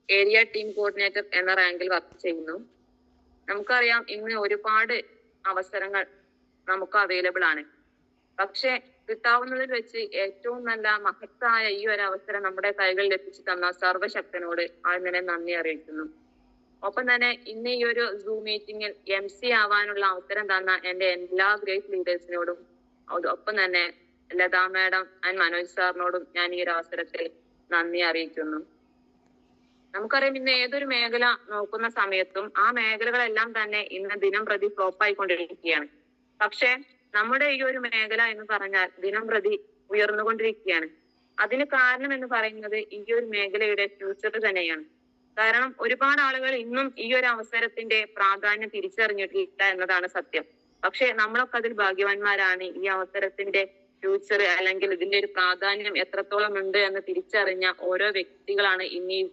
Area team coordinator എന്ന റാങ്കിൽ work ചെയ്യുന്നു. നമുക്കറിയാം ഇന്ന് ഒരുപാട് അവസരങ്ങൾ നമുക്ക് അവൈലബിൾ ആണ്. പക്ഷെ കിട്ടാവുന്നതിൽ വെച്ച് ഏറ്റവും നല്ല മഹത്തായ ഈ ഒരു അവസരം നമ്മുടെ കൈകളിൽ എത്തിച്ചു തന്ന സർവശക്തനോട് അങ്ങനെ നന്ദി അറിയിക്കുന്നു. ഒപ്പം തന്നെ ഇന്ന് ഈ ഒരു സൂം മീറ്റിംഗിൽ MC ആവാനുള്ള അവസരം തന്ന എന്റെ എല്ലാ ഗ്രേറ്റ് ലീഡേഴ്സിനോടും ഒപ്പം തന്നെ ലതാ മാഡം ആൻഡ് മനോജ് സാറിനോടും ഞാൻ ഈ ഒരു അവസരത്തിൽ നന്ദി അറിയിക്കുന്നു. നമുക്കറിയാം ഇന്ന് ഏതൊരു മേഖല നോക്കുന്ന സമയത്തും ആ മേഖലകളെല്ലാം തന്നെ ഇന്ന് ദിനം പ്രതി ഫ്ലോപ്പ് ആയിക്കൊണ്ടിരിക്കുകയാണ്. പക്ഷെ നമ്മുടെ ഈ ഒരു മേഖല എന്ന് പറഞ്ഞാൽ ദിനം പ്രതി ഉയർന്നുകൊണ്ടിരിക്കുകയാണ്. അതിന് കാരണം എന്ന് പറയുന്നത് ഈ ഒരു മേഖലയുടെ ഫ്യൂച്ചർ തന്നെയാണ്. കാരണം ഒരുപാട് ആളുകൾ ഇന്നും ഈ ഒരു അവസരത്തിന്റെ പ്രാധാന്യം തിരിച്ചറിഞ്ഞിട്ടില്ല എന്നതാണ് സത്യം. പക്ഷെ നമ്മളൊക്കെ അതിൽ ഭാഗ്യവാന്മാരാണ്. ഈ അവസരത്തിന്റെ ഫ്യൂച്ചർ അല്ലെങ്കിൽ ഇതിന്റെ ഒരു പ്രാധാന്യം എത്രത്തോളം ഉണ്ട് എന്ന് തിരിച്ചറിഞ്ഞ ഓരോ വ്യക്തികളാണ് ഇന്ന് ഈ